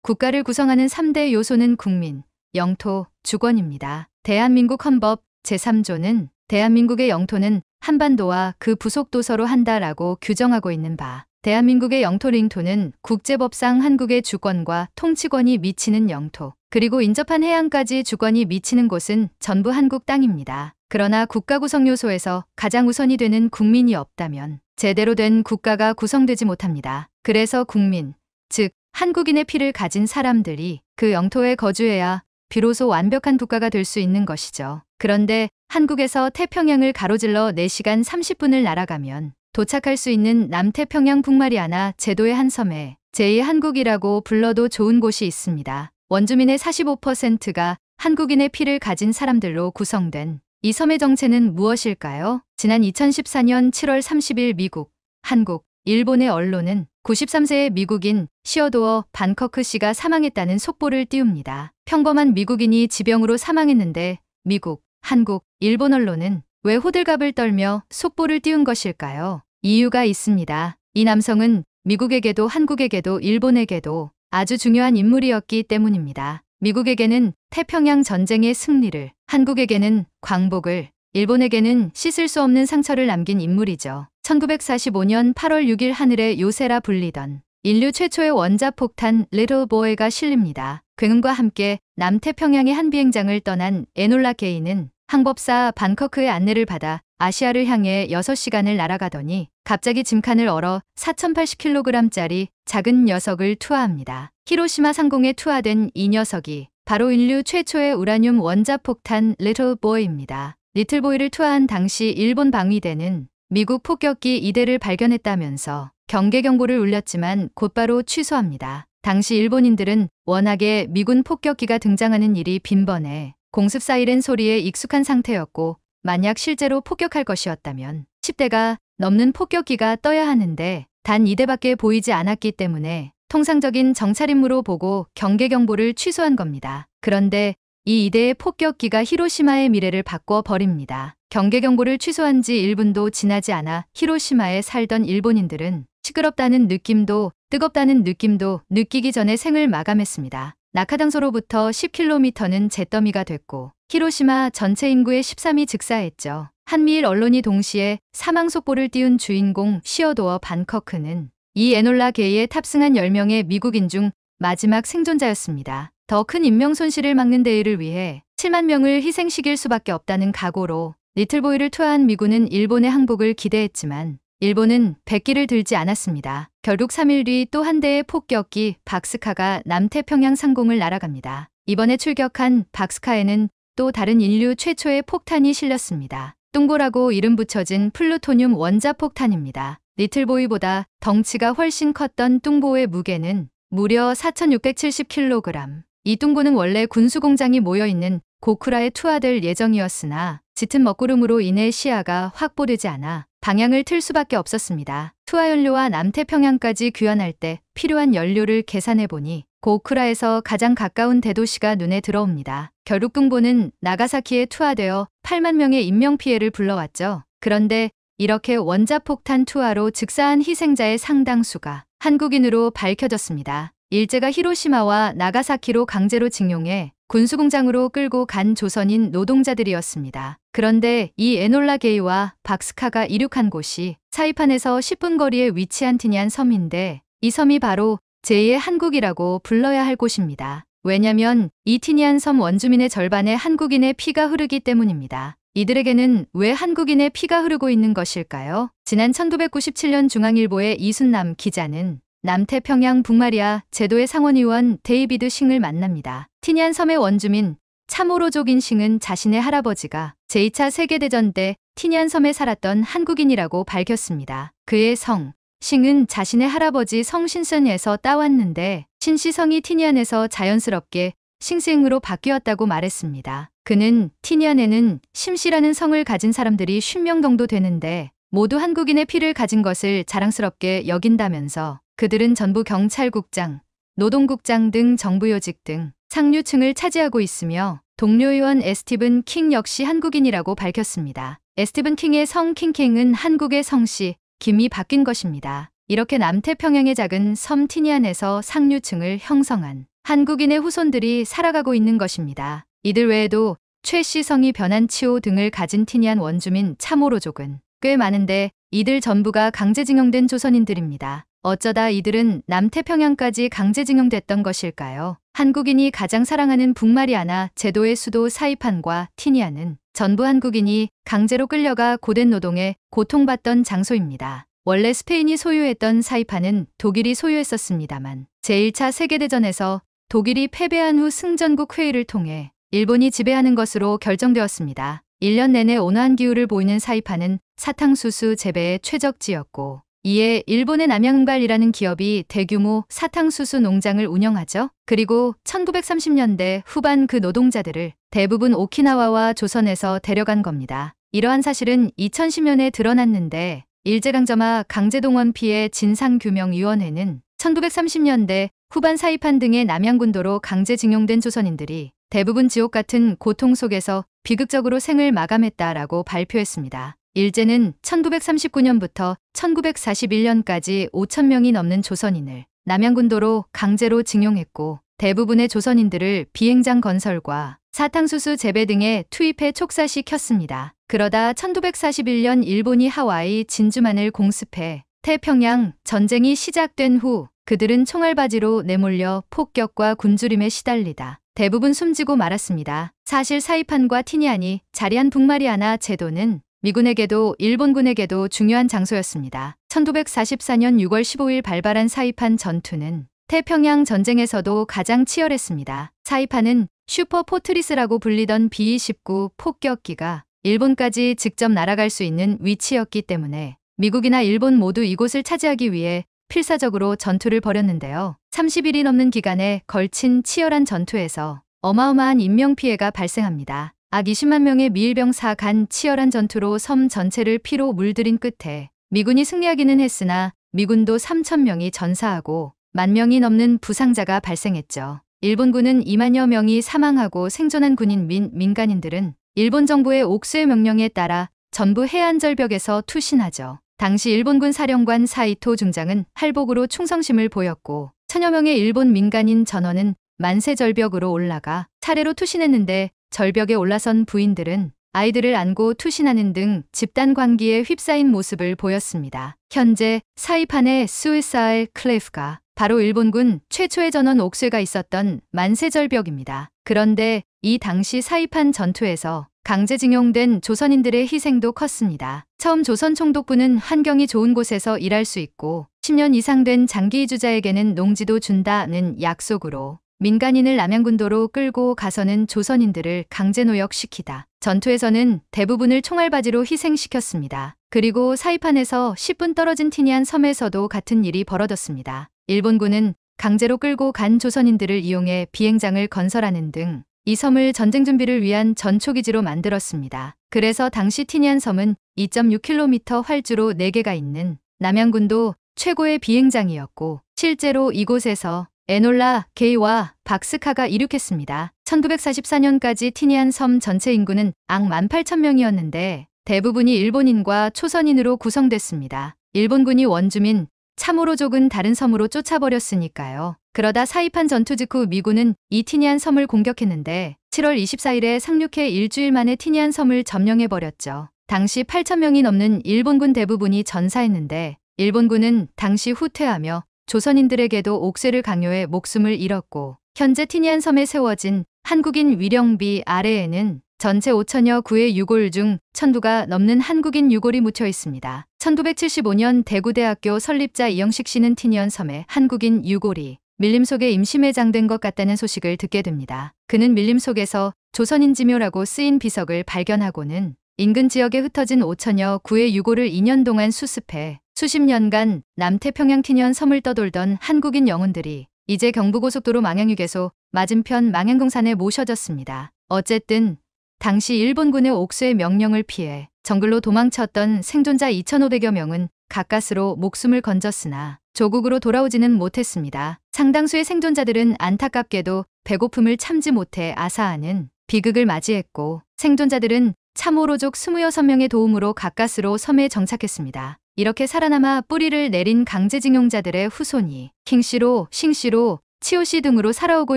국가를 구성하는 3대 요소는 국민, 영토, 주권입니다. 대한민국 헌법 제3조는 대한민국의 영토는 한반도와 그 부속도서로 한다라고 규정하고 있는 바, 대한민국의 영토 領토는 국제법상 한국의 주권과 통치권이 미치는 영토, 그리고 인접한 해안까지 주권이 미치는 곳은 전부 한국 땅입니다. 그러나 국가 구성 요소에서 가장 우선이 되는 국민이 없다면 제대로 된 국가가 구성되지 못합니다. 그래서 국민, 즉 한국인의 피를 가진 사람들이 그 영토에 거주해야 비로소 완벽한 국가가 될 수 있는 것이죠. 그런데 한국에서 태평양을 가로질러 4시간 30분을 날아가면 도착할 수 있는 남태평양 북마리아나 제도의 한 섬에 제2한국이라고 불러도 좋은 곳이 있습니다. 원주민의 45%가 한국인의 피를 가진 사람들로 구성된 이 섬의 정체는 무엇일까요? 지난 2014년 7월 30일 미국, 한국, 일본의 언론은 93세의 미국인 시어도어 반커크 씨가 사망했다는 속보를 띄웁니다. 평범한 미국인이 지병으로 사망했는데 미국, 한국, 일본 언론은 왜 호들갑을 떨며 속보를 띄운 것일까요? 이유가 있습니다. 이 남성은 미국에게도 한국에게도 일본에게도 아주 중요한 인물이었기 때문입니다. 미국에게는 태평양 전쟁의 승리를, 한국에게는 광복을, 일본에게는 씻을 수 없는 상처를 남긴 인물이죠. 1945년 8월 6일 하늘의 요새라 불리던 인류 최초의 원자폭탄 리틀 보이가 실립니다. 굉음과 함께 남태평양의 한 비행장을 떠난 에놀라 게이는 항법사 반커크의 안내를 받아 아시아를 향해 6시간을 날아가더니 갑자기 짐칸을 얼어 4080kg짜리 작은 녀석을 투하합니다. 히로시마 상공에 투하된 이 녀석이 바로 인류 최초의 우라늄 원자폭탄 리틀 보이입니다. 리틀 보이를 투하한 당시 일본 방위대는 미국 폭격기 2대를 발견했다면서 경계 경보를 울렸지만 곧바로 취소합니다. 당시 일본인들은 워낙에 미군 폭격기가 등장하는 일이 빈번해 공습 사이렌 소리에 익숙한 상태였고 만약 실제로 폭격할 것이었다면 10대가 넘는 폭격기가 떠야 하는데 단 2대밖에 보이지 않았기 때문에 통상적인 정찰 임무로 보고 경계 경보를 취소한 겁니다. 그런데 이 2대의 폭격기가 히로시마의 미래를 바꿔버립니다. 경계 경보를 취소한 지 1분도 지나지 않아 히로시마에 살던 일본인들은 시끄럽다는 느낌도 뜨겁다는 느낌도 느끼기 전에 생을 마감했습니다. 낙하당소로부터 10km는 잿더미가 됐고 히로시마 전체 인구의 13이 즉사했죠. 한미일 언론이 동시에 사망 속보를 띄운 주인공 시어도어 반커크는 이 에놀라 게이에 탑승한 10명의 미국인 중 마지막 생존자였습니다. 더 큰 인명 손실을 막는 대의를 위해 7만 명을 희생시킬 수밖에 없다는 각오로 리틀보이를 투하한 미군은 일본의 항복을 기대했지만 일본은 백기를 들지 않았습니다. 결국 3일 뒤 또 한 대의 폭격기 박스카가 남태평양 상공을 날아갑니다. 이번에 출격한 박스카에는 또 다른 인류 최초의 폭탄이 실렸습니다. 뚱보라고 이름 붙여진 플루토늄 원자폭탄입니다. 리틀보이보다 덩치가 훨씬 컸던 뚱보의 무게는 무려 4670kg. 이 뚱보는 원래 군수공장이 모여있는 고쿠라에 투하될 예정이었으나 짙은 먹구름으로 인해 시야가 확보되지 않아 방향을 틀 수밖에 없었습니다. 투하 연료와 남태평양까지 귀환할 때 필요한 연료를 계산해보니 고쿠라에서 가장 가까운 대도시가 눈에 들어옵니다. 결국 뚱보는 나가사키에 투하되어 8만 명의 인명피해를 불러왔죠. 그런데 이렇게 원자폭탄 투하로 즉사한 희생자의 상당수가 한국인으로 밝혀졌습니다. 일제가 히로시마와 나가사키로 강제로 징용해 군수공장으로 끌고 간 조선인 노동자들이었습니다. 그런데 이 에놀라 게이와 박스카가 이륙한 곳이 사이판에서 10분 거리에 위치한 티니안 섬인데 이 섬이 바로 제2의 한국이라고 불러야 할 곳입니다. 왜냐면 이 티니안 섬 원주민의 절반의 한국인의 피가 흐르기 때문입니다. 이들에게는 왜 한국인의 피가 흐르고 있는 것일까요? 지난 1997년 중앙일보의 이순남 기자는 남태평양 북마리아 제도의 상원의원 데이비드 싱을 만납니다. 티니안 섬의 원주민 차모로족인 싱은 자신의 할아버지가 제2차 세계대전 때 티니안 섬에 살았던 한국인이라고 밝혔습니다. 그의 성, 싱은 자신의 할아버지 성 신선에서 따왔는데 신씨 성이 티니안에서 자연스럽게 싱스행으로 바뀌었다고 말했습니다. 그는 티니안에는 심씨라는 성을 가진 사람들이 50명 정도 되는데 모두 한국인의 피를 가진 것을 자랑스럽게 여긴다면서 그들은 전부 경찰국장, 노동국장 등 정부요직 등 상류층을 차지하고 있으며 동료 의원 에스티븐 킹 역시 한국인이라고 밝혔습니다. 에스티븐 킹의 성 킹킹은 한국의 성씨 김이 바뀐 것입니다. 이렇게 남태평양의 작은 섬 티니안에서 상류층을 형성한 한국인의 후손들이 살아가고 있는 것입니다. 이들 외에도 최씨 성이 변한 치오 등을 가진 티니안 원주민 차모로족은 꽤 많은데 이들 전부가 강제징용된 조선인들입니다. 어쩌다 이들은 남태평양까지 강제징용됐던 것일까요? 한국인이 가장 사랑하는 북마리아나 제도의 수도 사이판과 티니안은 전부 한국인이 강제로 끌려가 고된 노동에 고통받던 장소입니다. 원래 스페인이 소유했던 사이판은 독일이 소유했었습니다만 제1차 세계대전에서 독일이 패배한 후 승전국 회의를 통해 일본이 지배하는 것으로 결정되었습니다. 1년 내내 온화한 기후를 보이는 사이판은 사탕수수 재배의 최적지였고 이에 일본의 남양은발이라는 기업이 대규모 사탕수수 농장을 운영하죠. 그리고 1930년대 후반 그 노동자들을 대부분 오키나와와 조선에서 데려간 겁니다. 이러한 사실은 2010년에 드러났는데 일제강점하 강제동원 피해 진상규명위원회는 1930년대 후반 사이판 등의 남양군도로 강제징용된 조선인들이 대부분 지옥 같은 고통 속에서 비극적으로 생을 마감했다라고 발표했습니다. 일제는 1939년부터 1941년까지 5,000명이 넘는 조선인을 남양군도로 강제로 징용했고 대부분의 조선인들을 비행장 건설과 사탕수수 재배 등에 투입해 촉사시켰습니다. 그러다 1941년 일본이 하와이 진주만을 공습해 태평양 전쟁이 시작된 후 그들은 총알바지로 내몰려 폭격과 굶주림에 시달리다 대부분 숨지고 말았습니다. 사실 사이판과 티니안이 자리한 북마리아나 제도는 미군에게도 일본군에게도 중요한 장소였습니다. 1944년 6월 15일 발발한 사이판 전투는 태평양 전쟁에서도 가장 치열했습니다. 사이판은 슈퍼포트리스라고 불리던 B-29 폭격기가 일본까지 직접 날아갈 수 있는 위치였기 때문에 미국이나 일본 모두 이곳을 차지하기 위해 필사적으로 전투를 벌였는데요. 30일이 넘는 기간에 걸친 치열한 전투에서 어마어마한 인명피해가 발생합니다. 약 20만 명의 미일병사 간 치열한 전투로 섬 전체를 피로 물들인 끝에 미군이 승리하기는 했으나 미군도 3,000명이 전사하고 10,000명이 넘는 부상자가 발생했죠. 일본군은 2만여 명이 사망하고 생존한 군인 및 민간인들은 일본 정부의 옥수의 명령에 따라 전부 해안절벽에서 투신하죠. 당시 일본군 사령관 사이토 중장은 할복으로 충성심을 보였고 1,000여 명의 일본 민간인 전원은 만세절벽으로 올라가 차례로 투신했는데 절벽에 올라선 부인들은 아이들을 안고 투신하는 등 집단 광기에 휩싸인 모습을 보였습니다. 현재 사이판의 수이사일 클레프가 바로 일본군 최초의 전원 옥쇄가 있었던 만세절벽입니다. 그런데 이 당시 사이판 전투에서 강제징용된 조선인들의 희생도 컸습니다. 처음 조선 총독부는 환경이 좋은 곳에서 일할 수 있고 10년 이상 된 장기 이주자에게는 농지도 준다는 약속으로 민간인을 남양군도로 끌고 가서는 조선인들을 강제노역시키다. 전투에서는 대부분을 총알바지로 희생시켰습니다. 그리고 사이판에서 10분 떨어진 티니안 섬에서도 같은 일이 벌어졌습니다. 일본군은 강제로 끌고 간 조선인들을 이용해 비행장을 건설하는 등 이 섬을 전쟁 준비를 위한 전초기지로 만들었습니다. 그래서 당시 티니안 섬은 2.6km 활주로 4개가 있는 남양군도 최고의 비행장이었고 실제로 이곳에서 에놀라 게이와 박스카가 이륙했습니다. 1944년까지 티니안 섬 전체 인구는 약 18,000명이었는데 대부분이 일본인과 초선인으로 구성됐습니다. 일본군이 원주민 차모로족은 다른 섬으로 쫓아버렸으니까요. 그러다 사이판 전투 직후 미군은 이 티니안 섬을 공격했는데 7월 24일에 상륙해 일주일 만에 티니안 섬을 점령해버렸죠. 당시 8,000명이 넘는 일본군 대부분이 전사했는데 일본군은 당시 후퇴하며 조선인들에게도 옥쇄를 강요해 목숨을 잃었고 현재 티니안 섬에 세워진 한국인 위령비 아래에는 전체 5,000여 구의 유골 중 1,000구가 넘는 한국인 유골이 묻혀 있습니다. 1975년 대구대학교 설립자 이영식 씨는 티니안 섬에 한국인 유골이 밀림 속에 임시 매장된 것 같다는 소식을 듣게 됩니다. 그는 밀림 속에서 조선인 지묘라고 쓰인 비석을 발견하고는 인근 지역에 흩어진 5,000여 구의 유골을 2년 동안 수습해 수십 년간 남태평양 티니안 섬을 떠돌던 한국인 영혼들이 이제 경부고속도로 망향휴게소 맞은편 망향동산에 모셔졌습니다. 어쨌든 당시 일본군의 옥쇄 명령을 피해 정글로 도망쳤던 생존자 2,500여 명은 가까스로 목숨을 건졌으나 조국으로 돌아오지는 못했습니다. 상당수의 생존자들은 안타깝게도 배고픔을 참지 못해 아사하는 비극을 맞이했고 생존자들은 차모로족 26명의 도움으로 가까스로 섬에 정착했습니다. 이렇게 살아남아 뿌리를 내린 강제징용자들의 후손이 킹씨로, 싱씨로 치오시 등으로 살아오고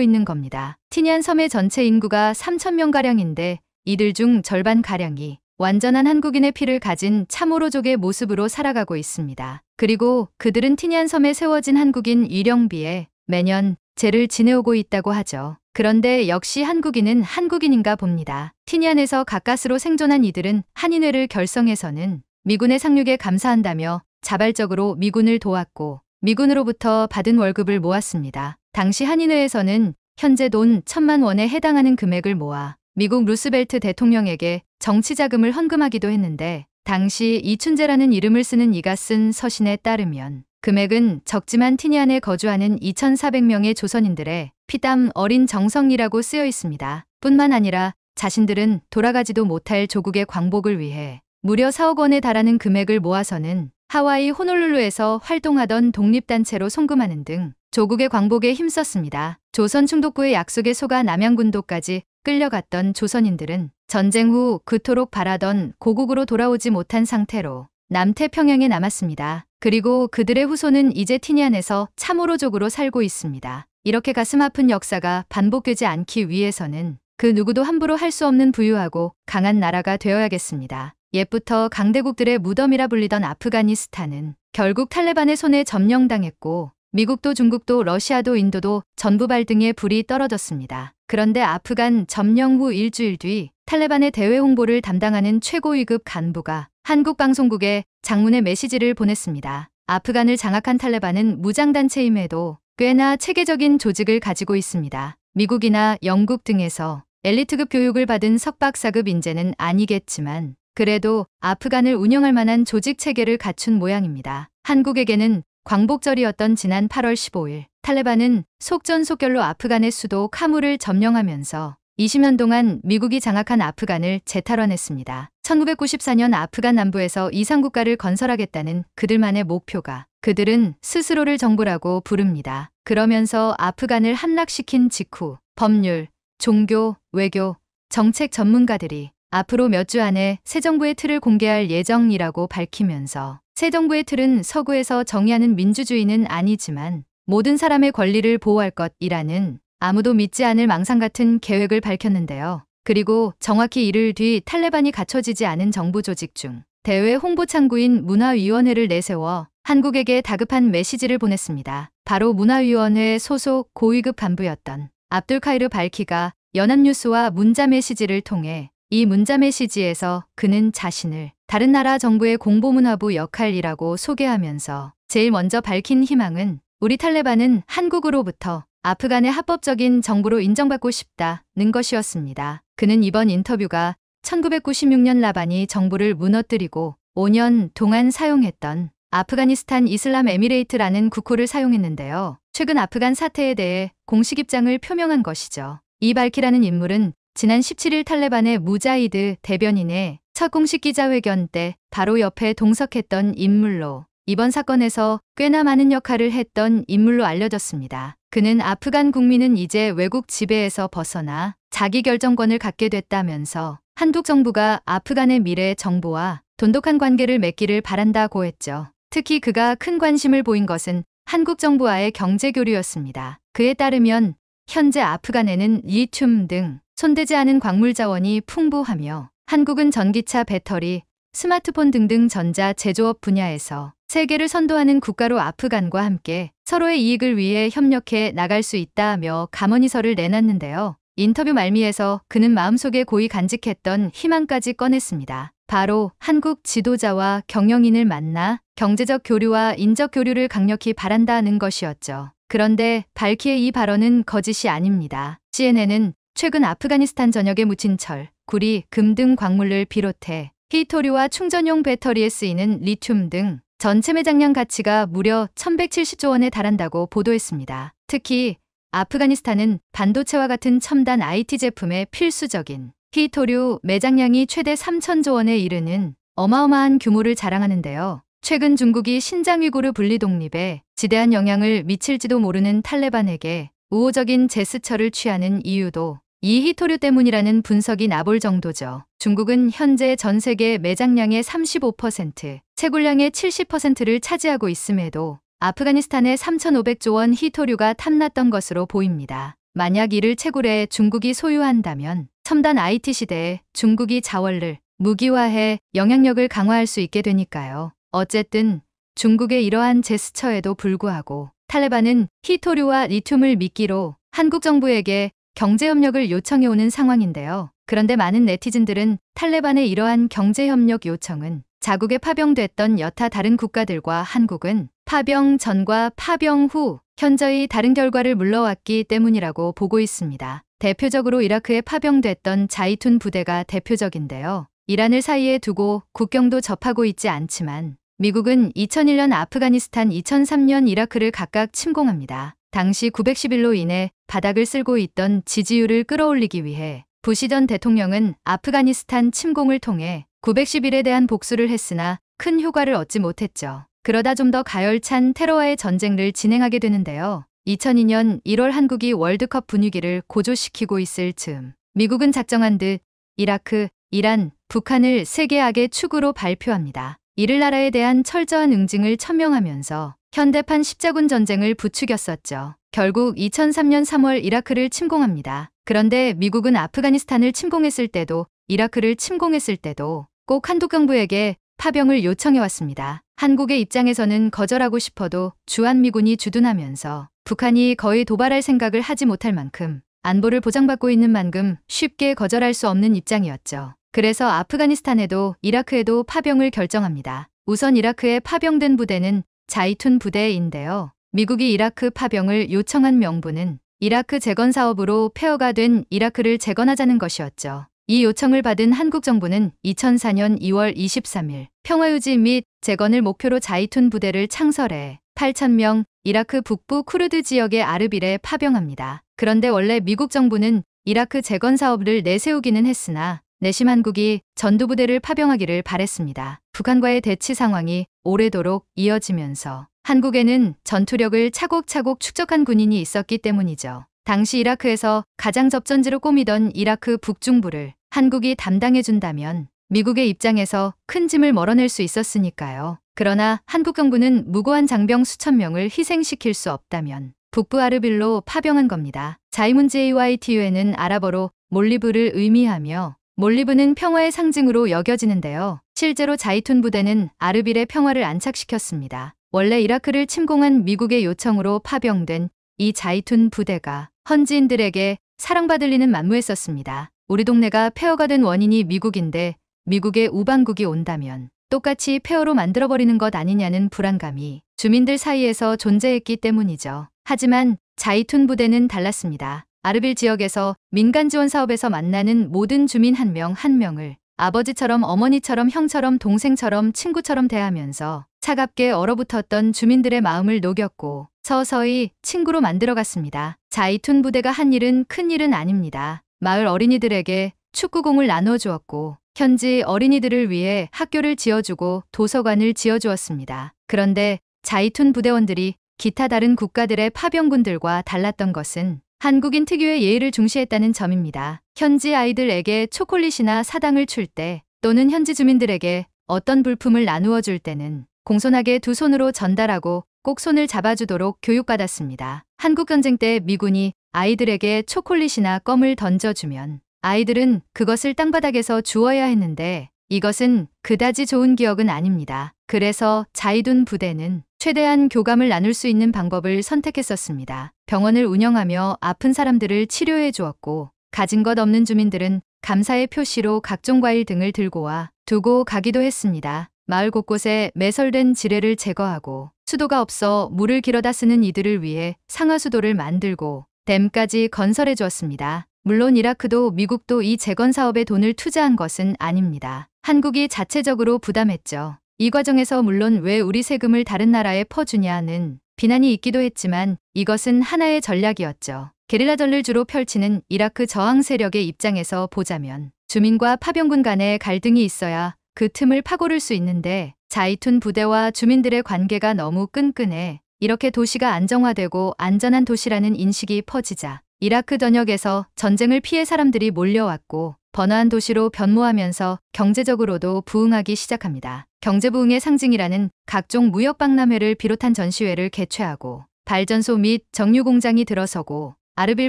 있는 겁니다. 티니안 섬의 전체 인구가 3,000명가량인데 이들 중 절반가량이 완전한 한국인의 피를 가진 참오로족의 모습으로 살아가고 있습니다. 그리고 그들은 티니안 섬에 세워진 한국인 위령비에 매년 제를 지내오고 있다고 하죠. 그런데 역시 한국인은 한국인인가 봅니다. 티니안에서 가까스로 생존한 이들은 한인회를 결성해서는 미군의 상륙에 감사한다며 자발적으로 미군을 도왔고 미군으로부터 받은 월급을 모았습니다. 당시 한인회에서는 현재 돈 1,000만 원에 해당하는 금액을 모아 미국 루스벨트 대통령에게 정치자금을 헌금하기도 했는데 당시 이춘재라는 이름을 쓰는 이가 쓴 서신에 따르면 금액은 적지만 티니안에 거주하는 2,400명의 조선인들의 피땀 어린 정성이라고 쓰여 있습니다. 뿐만 아니라 자신들은 돌아가지도 못할 조국의 광복을 위해 무려 4억 원에 달하는 금액을 모아서는 하와이 호놀룰루에서 활동하던 독립단체로 송금하는 등 조국의 광복에 힘썼습니다. 조선 충독부의 약속에 속아 남양군도까지 끌려갔던 조선인들은 전쟁 후 그토록 바라던 고국으로 돌아오지 못한 상태로 남태평양에 남았습니다. 그리고 그들의 후손은 이제 티니안에서 참오로족으로 살고 있습니다. 이렇게 가슴 아픈 역사가 반복되지 않기 위해서는 그 누구도 함부로 할 수 없는 부유하고 강한 나라가 되어야겠습니다. 옛부터 강대국들의 무덤이라 불리던 아프가니스탄은 결국 탈레반의 손에 점령당했고 미국도 중국도 러시아도 인도도 전부 발등에 불이 떨어졌습니다. 그런데 아프간 점령 후 일주일 뒤 탈레반의 대외 홍보를 담당하는 최고 위급 간부가 한국 방송국에 장문의 메시지를 보냈습니다. 아프간을 장악한 탈레반은 무장단체임에도 꽤나 체계적인 조직을 가지고 있습니다. 미국이나 영국 등에서 엘리트급 교육을 받은 석박사급 인재는 아니겠지만 그래도 아프간을 운영할 만한 조직 체계를 갖춘 모양입니다. 한국에게는 광복절이었던 지난 8월 15일 탈레반은 속전속결로 아프간의 수도 카물을 점령하면서 20년 동안 미국이 장악한 아프간을 재탈환했습니다. 1994년 아프간 남부에서 이상국가를 건설하겠다는 그들만의 목표가 그들은 스스로를 정부라고 부릅니다. 그러면서 아프간을 함락시킨 직후 법률, 종교, 외교, 정책 전문가들이 앞으로 몇 주 안에 새 정부의 틀을 공개할 예정이라고 밝히면서 새 정부의 틀은 서구에서 정의하는 민주주의는 아니지만 모든 사람의 권리를 보호할 것이라는 아무도 믿지 않을 망상 같은 계획을 밝혔는데요. 그리고 정확히 이를 뒤 탈레반이 갖춰지지 않은 정부 조직 중 대외 홍보창구인 문화위원회를 내세워 한국에게 다급한 메시지를 보냈습니다. 바로 문화위원회 소속 고위급 간부였던 압둘카이르 발키가 연합뉴스와 문자 메시지를 통해 이 문자 메시지에서 그는 자신을 다른 나라 정부의 공보문화부 역할이라고 소개하면서 제일 먼저 밝힌 희망은 우리 탈레반은 한국으로부터 아프간의 합법적인 정부로 인정받고 싶다는 것이었습니다. 그는 이번 인터뷰가 1996년 라반이 정부를 무너뜨리고 5년 동안 사용했던 아프가니스탄 이슬람 에미레이트라는 국호를 사용했는데요. 최근 아프간 사태에 대해 공식 입장을 표명한 것이죠. 이 발키라는 인물은 지난 17일 탈레반의 무자히드 대변인의 첫 공식 기자회견 때 바로 옆에 동석했던 인물로 이번 사건에서 꽤나 많은 역할을 했던 인물로 알려졌습니다. 그는 아프간 국민은 이제 외국 지배에서 벗어나 자기 결정권을 갖게 됐다면서 한국 정부가 아프간의 미래 정부와 돈독한 관계를 맺기를 바란다고 했죠. 특히 그가 큰 관심을 보인 것은 한국 정부와의 경제 교류였습니다. 그에 따르면 현재 아프간에는 리튬 등 손대지 않은 광물 자원이 풍부하며 한국은 전기차, 배터리, 스마트폰 등등 전자 제조업 분야에서 세계를 선도하는 국가로 아프간과 함께 서로의 이익을 위해 협력해 나갈 수 있다며 감언이설을 내놨는데요. 인터뷰 말미에서 그는 마음속에 고이 간직했던 희망까지 꺼냈습니다. 바로 한국 지도자와 경영인을 만나 경제적 교류와 인적 교류를 강력히 바란다는 것이었죠. 그런데 발키의 이 발언은 거짓이 아닙니다. CNN은 최근 아프가니스탄 전역에 묻힌 철, 구리, 금 등 광물을 비롯해 히토류와 충전용 배터리에 쓰이는 리튬 등 전체 매장량 가치가 무려 1170조 원에 달한다고 보도했습니다. 특히 아프가니스탄은 반도체와 같은 첨단 IT 제품의 필수적인 히토류 매장량이 최대 3천조 원에 이르는 어마어마한 규모를 자랑하는데요. 최근 중국이 신장 위구르 분리 독립에 지대한 영향을 미칠지도 모르는 탈레반에게 우호적인 제스처를 취하는 이유도 이 히토류 때문이라는 분석이 나볼 정도죠. 중국은 현재 전 세계 매장량의 35%, 채굴량의 70%를 차지하고 있음에도 아프가니스탄에 3,500조 원 희토류가 탐났던 것으로 보입니다. 만약 이를 채굴해 중국이 소유한다면 첨단 IT 시대에 중국이 자원을 무기화해 영향력을 강화할 수 있게 되니까요. 어쨌든 중국의 이러한 제스처에도 불구하고 탈레반은 희토류와 리튬을 미끼로 한국 정부에게 경제협력을 요청해오는 상황인데요. 그런데 많은 네티즌들은 탈레반의 이러한 경제협력 요청은 자국에 파병됐던 여타 다른 국가들과 한국은 파병 전과 파병 후 현저히 다른 결과를 물러왔기 때문이라고 보고 있습니다. 대표적으로 이라크에 파병됐던 자이툰 부대가 대표적인데요. 이란을 사이에 두고 국경도 접하고 있지 않지만 미국은 2001년 아프가니스탄, 2003년 이라크를 각각 침공합니다. 당시 910일로 인해 바닥을 쓸고 있던 지지율을 끌어올리기 위해 부시 전 대통령은 아프가니스탄 침공을 통해 910일에 대한 복수를 했으나 큰 효과를 얻지 못했죠. 그러다 좀 더 가열찬 테러와의 전쟁을 진행하게 되는데요. 2002년 1월 한국이 월드컵 분위기를 고조시키고 있을 즈음 미국은 작정한 듯 이라크, 이란, 북한을 세계 악의 축으로 발표합니다. 이를 나라에 대한 철저한 응징을 천명하면서 현대판 십자군 전쟁을 부추겼었죠. 결국 2003년 3월 이라크를 침공합니다. 그런데 미국은 아프가니스탄을 침공했을 때도 이라크를 침공했을 때도 꼭 한국 정부에게 파병을 요청해왔습니다. 한국의 입장에서는 거절하고 싶어도 주한미군이 주둔하면서 북한이 거의 도발할 생각을 하지 못할 만큼 안보를 보장받고 있는 만큼 쉽게 거절할 수 없는 입장이었죠. 그래서 아프가니스탄에도 이라크에도 파병을 결정합니다. 우선 이라크에 파병된 부대는 자이툰 부대인데요. 미국이 이라크 파병을 요청한 명분은 이라크 재건 사업으로 폐허가 된 이라크를 재건하자는 것이었죠. 이 요청을 받은 한국 정부는 2004년 2월 23일 평화유지 및 재건을 목표로 자이툰 부대를 창설해 8,000명 이라크 북부 쿠르드 지역의 아르빌에 파병합니다. 그런데 원래 미국 정부는 이라크 재건 사업을 내세우기는 했으나 내심 한국이 전두부대를 파병하기를 바랬습니다. 북한과의 대치 상황이 오래도록 이어지면서 한국에는 전투력을 차곡차곡 축적한 군인이 있었기 때문이죠. 당시 이라크에서 가장 접전지로 꼽히던 이라크 북중부를 한국이 담당해준다면 미국의 입장에서 큰 짐을 멀어낼 수 있었으니까요. 그러나 한국 정부는 무고한 장병 수천 명을 희생시킬 수 없다면 북부 아르빌로 파병한 겁니다. 자이문 JYTU에는 아랍어로 몰리브를 의미하며 몰리브는 평화의 상징으로 여겨지는데요. 실제로 자이툰 부대는 아르빌의 평화를 안착시켰습니다. 원래 이라크를 침공한 미국의 요청으로 파병된 이 자이툰 부대가 현지인들에게 사랑받을 리는 만무했었습니다. 우리 동네가 폐허가 된 원인이 미국인데 미국의 우방국이 온다면 똑같이 폐허로 만들어버리는 것 아니냐는 불안감이 주민들 사이에서 존재했기 때문이죠. 하지만 자이툰 부대는 달랐습니다. 아르빌 지역에서 민간 지원 사업에서 만나는 모든 주민 한 명 한 명을 아버지처럼 어머니처럼 형처럼 동생처럼 친구처럼 대하면서 차갑게 얼어붙었던 주민들의 마음을 녹였고 서서히 친구로 만들어갔습니다. 자이툰 부대가 한 일은 큰 일은 아닙니다. 마을 어린이들에게 축구공을 나눠주었고 현지 어린이들을 위해 학교를 지어주고 도서관을 지어주었습니다. 그런데 자이툰 부대원들이 기타 다른 국가들의 파병군들과 달랐던 것은 한국인 특유의 예의를 중시했다는 점입니다. 현지 아이들에게 초콜릿이나 사당을 줄 때 또는 현지 주민들에게 어떤 물품을 나누어 줄 때는 공손하게 두 손으로 전달하고 꼭 손을 잡아주도록 교육받았습니다. 한국전쟁 때 미군이 아이들에게 초콜릿이나 껌을 던져주면 아이들은 그것을 땅바닥에서 주워야 했는데 이것은 그다지 좋은 기억은 아닙니다. 그래서 자이툰 부대는 최대한 교감을 나눌 수 있는 방법을 선택했었습니다. 병원을 운영하며 아픈 사람들을 치료해 주었고 가진 것 없는 주민들은 감사의 표시로 각종 과일 등을 들고 와 두고 가기도 했습니다. 마을 곳곳에 매설된 지뢰를 제거하고 수도가 없어 물을 길어다 쓰는 이들을 위해 상하수도를 만들고 댐까지 건설해 주었습니다. 물론 이라크도 미국도 이 재건 사업에 돈을 투자한 것은 아닙니다. 한국이 자체적으로 부담했죠. 이 과정에서 물론 왜 우리 세금을 다른 나라에 퍼주냐는 비난이 있기도 했지만 이것은 하나의 전략이었죠. 게릴라전을 주로 펼치는 이라크 저항 세력의 입장에서 보자면 주민과 파병군 간의 갈등이 있어야 그 틈을 파고를 수 있는데 자이툰 부대와 주민들의 관계가 너무 끈끈해 이렇게 도시가 안정화되고 안전한 도시라는 인식이 퍼지자 이라크 전역에서 전쟁을 피해 사람들이 몰려왔고 번화한 도시로 변모하면서 경제적으로도 부흥하기 시작합니다. 경제 부흥의 상징이라는 각종 무역 박람회를 비롯한 전시회를 개최하고 발전소 및 정유 공장이 들어서고 아르빌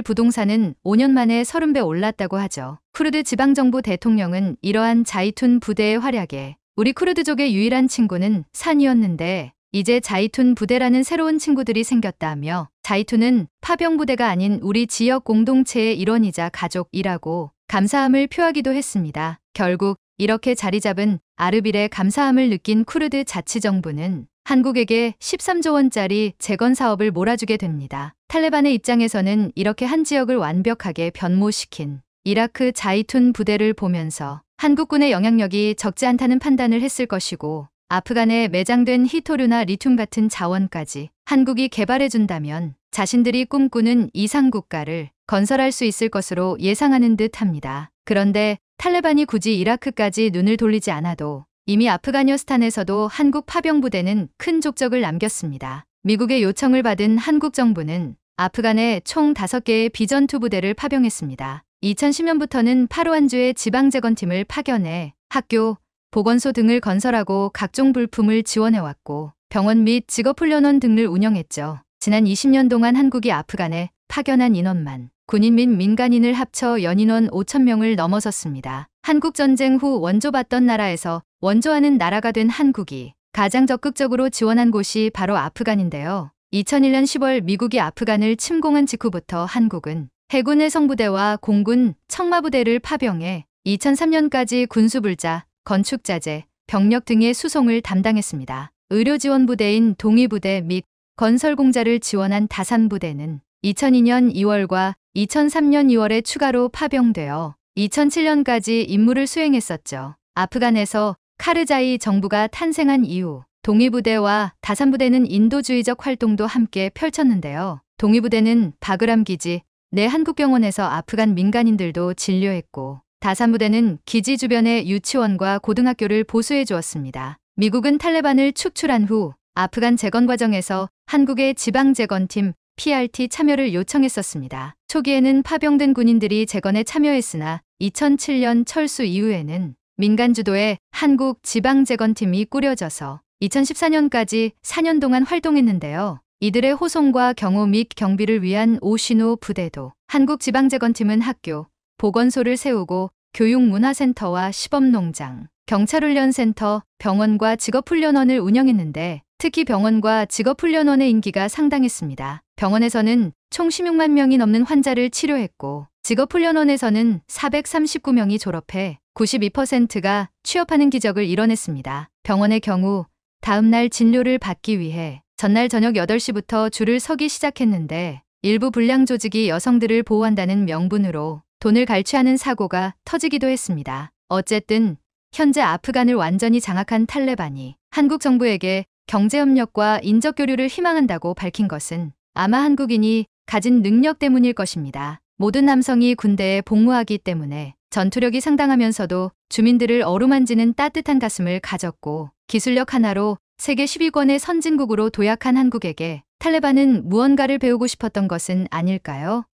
부동산은 5년 만에 30배 올랐다고 하죠. 쿠르드 지방정부 대통령은 이러한 자이툰 부대의 활약에 우리 쿠르드족의 유일한 친구는 산이었는데 이제 자이툰 부대라는 새로운 친구들이 생겼다며 자이툰은 파병 부대가 아닌 우리 지역 공동체의 일원이자 가족이라고 감사함을 표하기도 했습니다. 결국 이렇게 자리 잡은 아르빌의 감사함을 느낀 쿠르드 자치정부는 한국에게 13조 원짜리 재건 사업을 몰아주게 됩니다. 탈레반의 입장에서는 이렇게 한 지역을 완벽하게 변모시킨 이라크 자이툰 부대를 보면서 한국군의 영향력이 적지 않다는 판단을 했을 것이고 아프간에 매장된 히토류나 리튬 같은 자원까지 한국이 개발해준다면 자신들이 꿈꾸는 이상국가를 건설할 수 있을 것으로 예상하는 듯 합니다. 그런데 탈레반이 굳이 이라크까지 눈을 돌리지 않아도 이미 아프가니스탄에서도 한국 파병부대는 큰 족적을 남겼습니다. 미국의 요청을 받은 한국 정부는 아프간에 총 5개의 비전투 부대를 파병했습니다. 2010년부터는 파루안주의 지방재건팀을 파견해 학교, 보건소 등을 건설하고 각종 불품을 지원해왔고 병원 및 직업훈련원 등을 운영했죠. 지난 20년 동안 한국이 아프간에 파견한 인원만 군인 및 민간인을 합쳐 연인원 5,000명을 넘어섰습니다. 한국전쟁 후 원조받던 나라에서 원조하는 나라가 된 한국이 가장 적극적으로 지원한 곳이 바로 아프간인데요. 2001년 10월 미국이 아프간을 침공한 직후부터 한국은 해군 해성부대와 공군 청마부대를 파병해 2003년까지 군수불자, 건축자재, 병력 등의 수송을 담당했습니다. 의료지원부대인 동위부대 및 건설공자를 지원한 다산부대는 2002년 2월과 2003년 2월에 추가로 파병되어 2007년까지 임무를 수행했었죠. 아프간에서 카르자이 정부가 탄생한 이후 동위부대와 다산부대는 인도주의적 활동도 함께 펼쳤는데요. 동위부대는 바그람 기지 내 한국병원에서 아프간 민간인들도 진료했고 다산부대는 기지 주변의 유치원과 고등학교를 보수해 주었습니다. 미국은 탈레반을 축출한 후 아프간 재건 과정에서 한국의 지방재건팀 PRT 참여를 요청했었습니다. 초기에는 파병된 군인들이 재건에 참여했으나 2007년 철수 이후에는 민간 주도의 한국 지방재건팀이 꾸려져서 2014년까지 4년 동안 활동했는데요. 이들의 호송과 경호 및 경비를 위한 오신호 부대도 한국지방재건팀은 학교, 보건소를 세우고 교육문화센터와 시범농장, 경찰훈련센터, 병원과 직업훈련원을 운영했는데 특히 병원과 직업훈련원의 인기가 상당했습니다. 병원에서는 총 16만 명이 넘는 환자를 치료했고 직업훈련원에서는 439명이 졸업해 92%가 취업하는 기적을 이뤄냈습니다. 병원의 경우 다음날 진료를 받기 위해 전날 저녁 8시부터 줄을 서기 시작했는데 일부 불량 조직이 여성들을 보호한다는 명분으로 돈을 갈취하는 사고가 터지기도 했습니다. 어쨌든 현재 아프간을 완전히 장악한 탈레반이 한국 정부에게 경제협력과 인적교류를 희망한다고 밝힌 것은 아마 한국인이 가진 능력 때문일 것입니다. 모든 남성이 군대에 복무하기 때문에 전투력이 상당하면서도 주민들을 어루만지는 따뜻한 가슴을 가졌고 기술력 하나로 세계 10위권의 선진국으로 도약한 한국에게 탈레반은 무언가를 배우고 싶었던 것은 아닐까요?